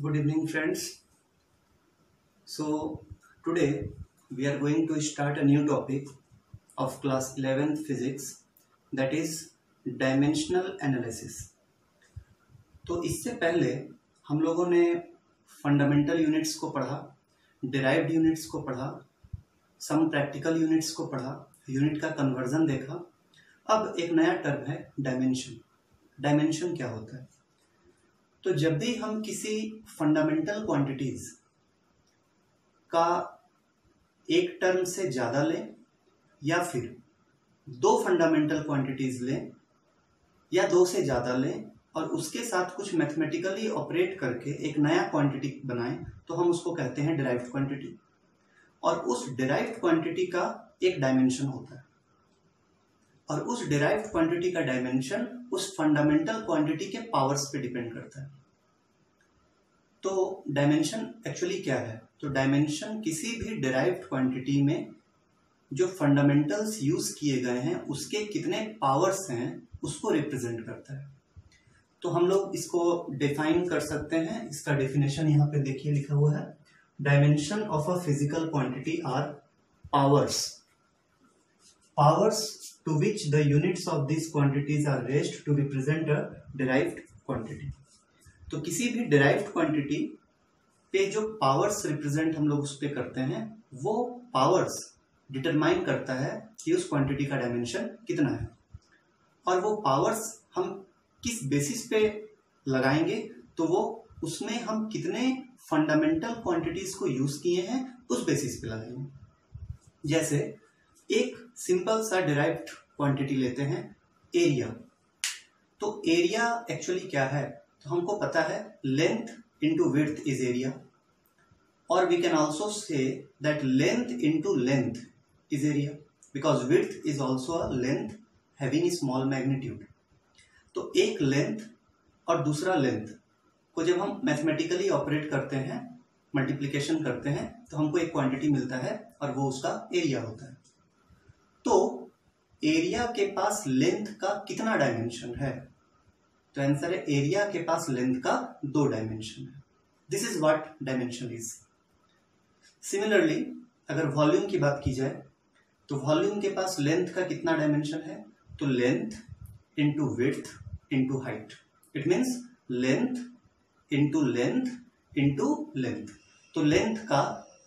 Good evening, friends. So, today we are going to start a new topic of class 11th physics, that is dimensional analysis. तो इससे पहले हम लोगों ने fundamental units को पढ़ा, डिराइव्ड यूनिट्स को पढ़ा, सम प्रैक्टिकल यूनिट्स को पढ़ा, यूनिट का कन्वर्जन देखा। अब एक नया टर्म है डायमेंशन। डायमेंशन क्या होता है? तो जब भी हम किसी फंडामेंटल क्वांटिटीज का एक टर्म से ज़्यादा लें या फिर दो फंडामेंटल क्वांटिटीज लें या दो से ज़्यादा लें और उसके साथ कुछ मैथमेटिकली ऑपरेट करके एक नया क्वांटिटी बनाएं, तो हम उसको कहते हैं डिराइव्ड क्वांटिटी। और उस डिराइव्ड क्वांटिटी का एक डायमेंशन होता है और उस डिराइव्ड क्वांटिटी का डायमेंशन उस फंडामेंटल क्वांटिटी के पावर्स पे डिपेंड करता है। तो डायमेंशन एक्चुअली क्या है? तो डायमेंशन किसी भी डिराइव्ड क्वांटिटी में जो फंडामेंटल्स यूज किए गए हैं उसके कितने पावर्स हैं उसको रिप्रेजेंट करता है। तो हम लोग इसको डिफाइन कर सकते हैं। इसका डेफिनेशन यहाँ पे देखिए लिखा हुआ है, dimension of a physical quantity are powers to which the units of these quantities are raised to represent a derived quantity। तो किसी भी derived quantity पे जो पावर्स रिप्रेजेंट हम लोग उस पे करते हैं, वो पावर्स डिटरमाइन करता है कि उस क्वांटिटी का डायमेंशन कितना है। और वो पावर्स हम किस बेसिस पे लगाएंगे, तो वो उसमें हम कितने फंडामेंटल क्वांटिटीज को यूज किए हैं उस बेसिस पे लगाएंगे। जैसे एक सिंपल सा डिराइव्ड क्वांटिटी लेते हैं, एरिया। तो एरिया एक्चुअली क्या है? तो हमको पता है length into width is area, और we can also say that length into length is area because width is also a length having small magnitude. तो एक लेंथ और दूसरा लेंथ को जब हम मैथमेटिकली ऑपरेट करते हैं, मल्टीप्लिकेशन करते हैं, तो हमको एक क्वांटिटी मिलता है और वो उसका एरिया होता है। तो एरिया के पास लेंथ का कितना डायमेंशन है? तो आंसर है एरिया के पास लेंथ का 2 डायमेंशन है। This is what dimension is. Similarly अगर वॉल्यूम की बात की जाए, तो वॉल्यूम के पास लेंथ का कितना डायमेंशन है? तो length into width into height. It means length into length into length. तो लेंथ का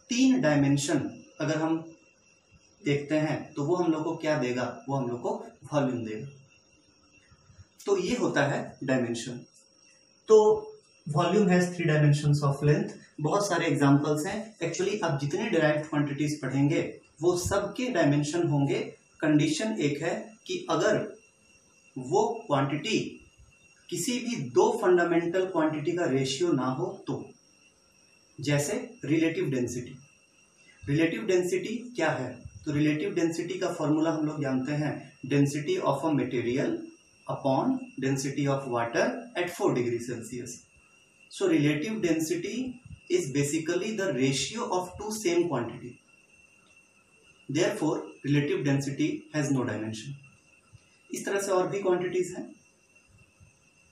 3 डायमेंशन अगर हम देखते हैं तो वो हम लोग को क्या देगा? वो हम लोग को वॉल्यूम देगा। तो ये होता है डायमेंशन। तो volume has 3 dimensions of length. बहुत सारे एग्जांपल्स हैं। एक्चुअली आप जितने डिराइव्ड क्वांटिटीज पढ़ेंगे वो सबके डायमेंशन होंगे। कंडीशन एक है कि अगर वो क्वांटिटी किसी भी 2 फंडामेंटल क्वांटिटी का रेशियो ना हो तो। जैसे रिलेटिव डेंसिटी। रिलेटिव डेंसिटी क्या है? तो रिलेटिव डेंसिटी का फॉर्मूला हम लोग जानते हैं, density of a material upon density of water at 4 degree Celsius. So relative density is basically the ratio of 2 same quantity. Therefore relative density has no dimension. इस तरह से और भी क्वांटिटीज हैं।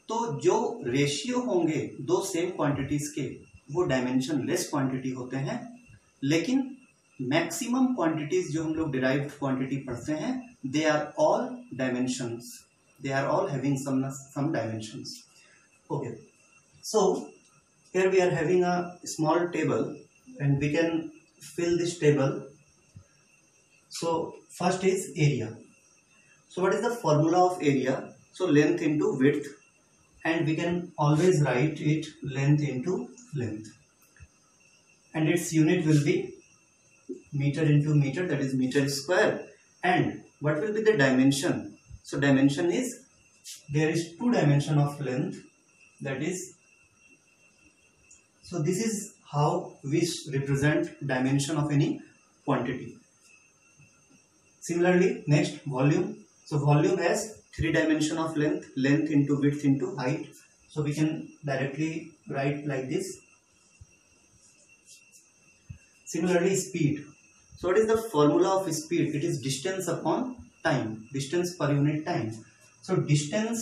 तो जो रेशियो होंगे 2 सेम क्वांटिटीज के, वो डायमेंशन लेस क्वांटिटी होते हैं। लेकिन मैक्सिमम क्वांटिटीज जो हम लोग डिराइव्ड क्वांटिटी पढ़ते हैं, they are all dimensions, they are all having some dimensions. Okay, so here we are having a small table and we can fill this table. So first is area. So what is the formula of area? So length into width, and we can always write it length into length, and its unit will be meter into meter, that is meter square. And what will be the dimension? So dimension is, there is 2 dimension of length, that is, so this is how we represent dimension of any quantity. Similarly, next volume. So volume has 3 dimension of length, length into width into height. So we can directly write like this. Similarly, speed. So what is the formula of speed? It is distance upon time, distance per unit time. So distance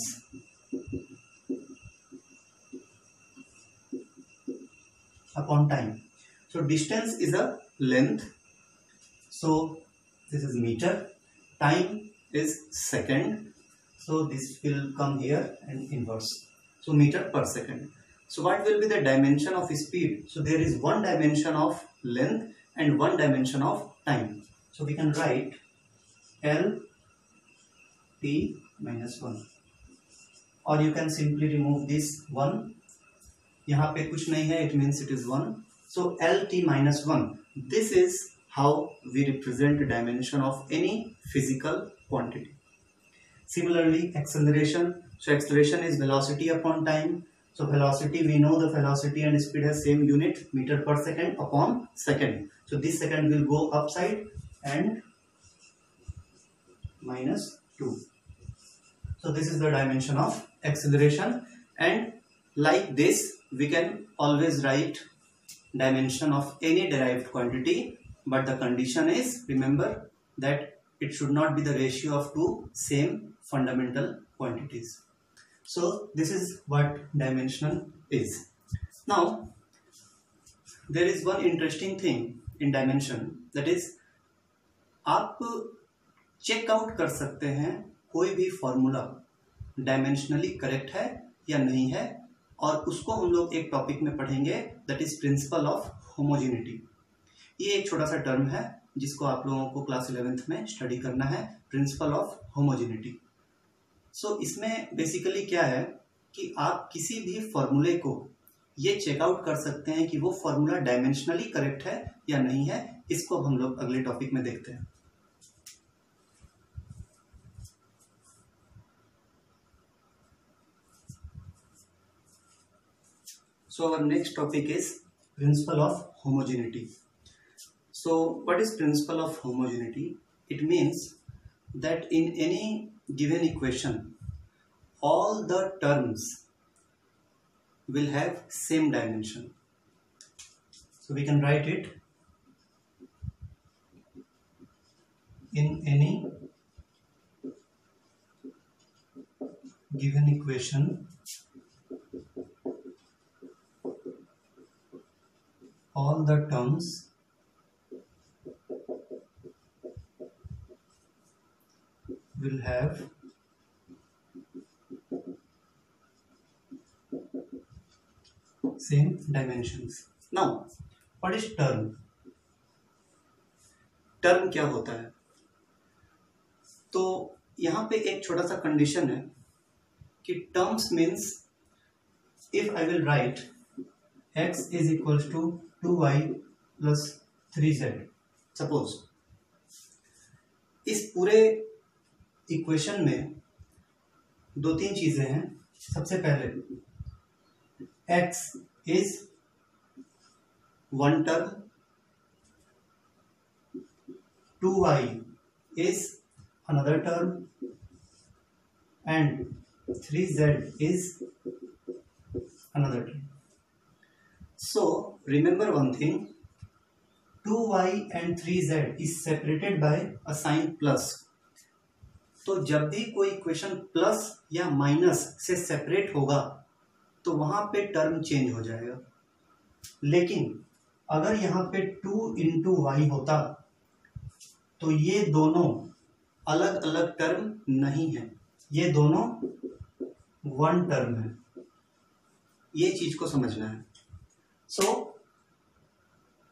upon time. So distance is a length. So this is meter. Time is second. So this will come here and inverse. So meter per second. So what will be the dimension of speed? So there is one dimension of length and one dimension of time. So we can write L t minus 1, or you can simply remove this 1. यहाँ पे कुछ नहीं है, it means it is 1. So L t minus 1. This is how we represent dimension of any physical quantity. Similarly, acceleration. So acceleration is velocity upon time. So velocity, we know the velocity and speed has same unit, meter per second upon second. So this second will go upside and minus 2. So this is the dimension of acceleration, and like this we can always write dimension of any derived quantity, but the condition is, remember, that it should not be the ratio of two same fundamental quantities. So this is what dimension is. Now there is one interesting thing in dimension, that is आप check out कर सकते हैं कोई भी formula dimensionally correct है या नहीं है, और उसको हम लोग एक टॉपिक में पढ़ेंगे, that is principle of homogeneity. ये एक छोटा सा टर्म है जिसको आप लोगों को क्लास 11th में स्टडी करना है, प्रिंसिपल ऑफ होमोजेनिटी. सो इसमें बेसिकली क्या है कि आप किसी भी फॉर्मूले को ये चेकआउट कर सकते हैं कि वो फॉर्मूला डायमेंशनली करेक्ट है या नहीं है. इसको हम लोग अगले टॉपिक में देखते हैं. So our next topic is principle of homogeneity. So what is principle of homogeneity? It means that in any given equation, all the terms will have same dimension. So we can write it, in any given equation, all the terms will have same dimensions. Now, what is term? Term क्या होता है? तो यहाँ पे एक छोटा सा condition है कि terms means if I will write x is equals to 2y plus 3z. Suppose इस पूरे इक्वेशन में दो तीन चीजें हैं. सबसे पहले x is one term, 2y is another term, and 3z is another term. So remember one thing, 2y and 3z is separated by a sign plus. तो जब भी कोई इक्वेशन प्लस या माइनस से सेपरेट होगा तो वहां पे टर्म चेंज हो जाएगा. लेकिन अगर यहाँ पे 2 into y होता तो ये दोनों अलग अलग टर्म नहीं है, ये दोनों वन टर्म है. ये चीज को समझना है. So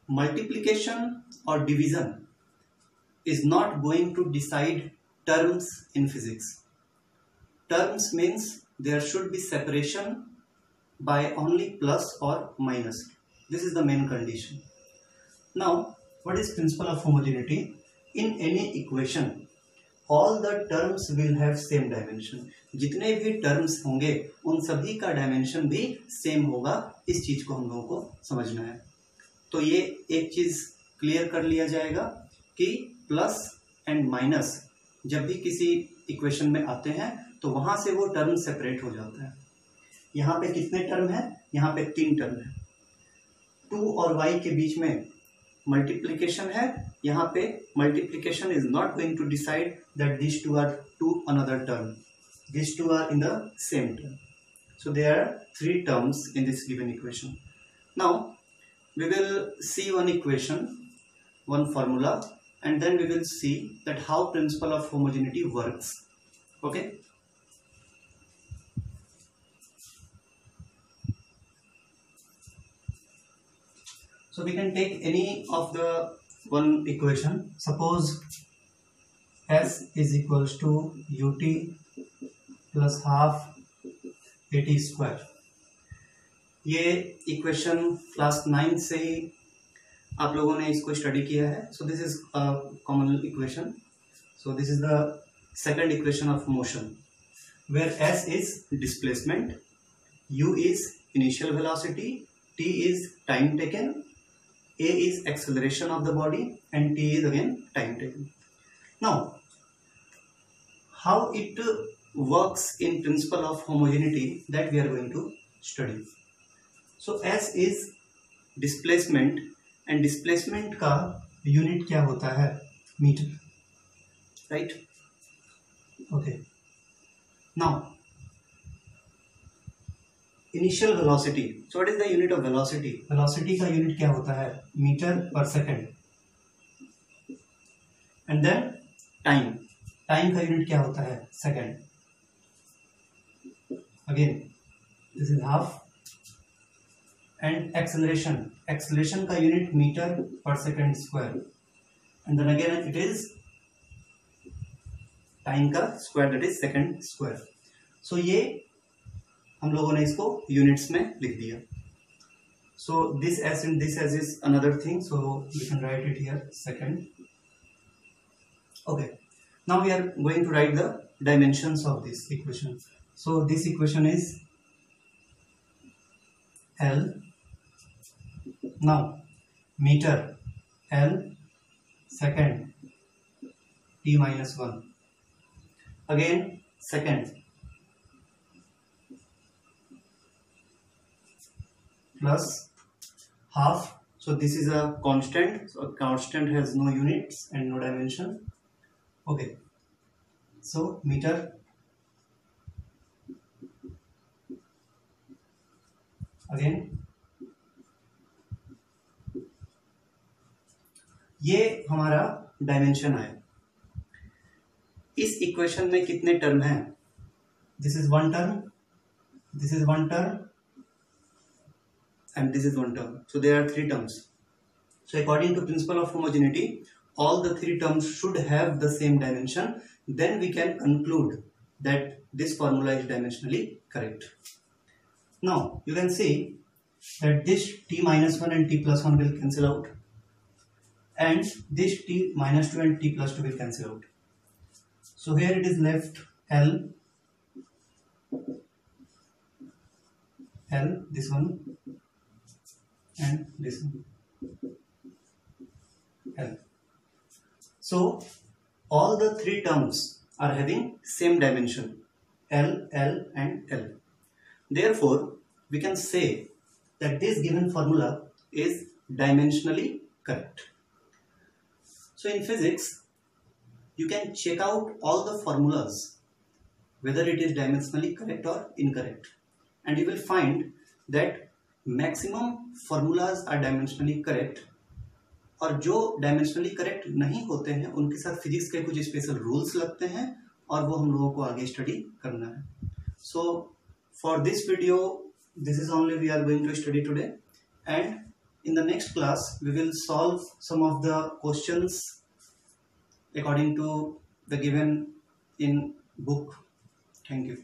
multiplication or division is not going to decide terms in physics. Terms means there should be separation by only plus or minus. This is the main condition. Now, what is principle of homogeneity? In any equation, all the terms will have same dimension. जितने भी terms होंगे उन सभी का dimension भी same होगा. इस चीज को हम लोगों को समझना है. तो ये एक चीज क्लियर कर लिया जाएगा कि प्लस एंड माइनस जब भी किसी इक्वेशन में आते हैं तो वहां से वो टर्म सेपरेट हो जाता है. यहाँ पे कितने टर्म है? यहाँ पे 3 टर्म है. 2 और y के बीच में मल्टीप्लीकेशन है. यहाँ पे multiplication is not going to decide that this two are two another term. These two are in the same term. So there are 3 terms in this given equation. Now we will see one equation, one formula, and then we will see that how principle of homogeneity works. Okay. So we can take any of the one equation. Suppose S is equals to ut plus half at square. ये equation class 9 से ही आप लोगों ने इसको study किया है. So this is common equation. So this is the second equation of motion where S is displacement, U is initial velocity, T is time taken, A is acceleration of the body, and T is again time taken. Now, how it works in principle of homogeneity that we are going to study. So S is displacement, and displacement का unit क्या होता है? Metre, right? Okay. Now, initial velocity. So what is the unit of velocity? Velocity का unit क्या होता है? Metre per second. And then time. Time का unit क्या होता है? Second. Again, this is half. And acceleration. Acceleration का unit metre per second square. And then again it is time का square, that is second square. So ये हम लोगों ने इसको यूनिट्स में लिख दिया. So this S and this S is another thing. So we can write it here, second. Okay. Now we are going to write the dimensions of this equation. So this equation is L. Now meter L, second T minus 1. Again second plus half. So this is a constant. So a constant has no units and no dimension. Okay. So meter again. ये हमारा dimension है. इस equation में कितने term हैं? This is one term, this is one term, and this is one term. So there are three terms. So according to principle of homogeneity, all the three terms should have the same dimension. Then we can conclude that this formula is dimensionally correct. Now you can see that this t minus 1 and t plus 1 will cancel out, and this t minus 2 and t plus 2 will cancel out. So here it is left L, this one, and this one, L. So all the three terms are having same dimension, L, L and L. Therefore we can say that this given formula is dimensionally correct. So in physics you can check out all the formulas whether it is dimensionally correct or incorrect, and you will find that maximum formulas are dimensionally correct, और जो dimensionally correct नहीं होते हैं उनके साथ physics के कुछ special rules लगते हैं, और वो हम लोगों को आगे स्टडी करना है. So for this video this is only we are going to study today, and in the next class we will solve some of the questions according to the given in book. Thank you.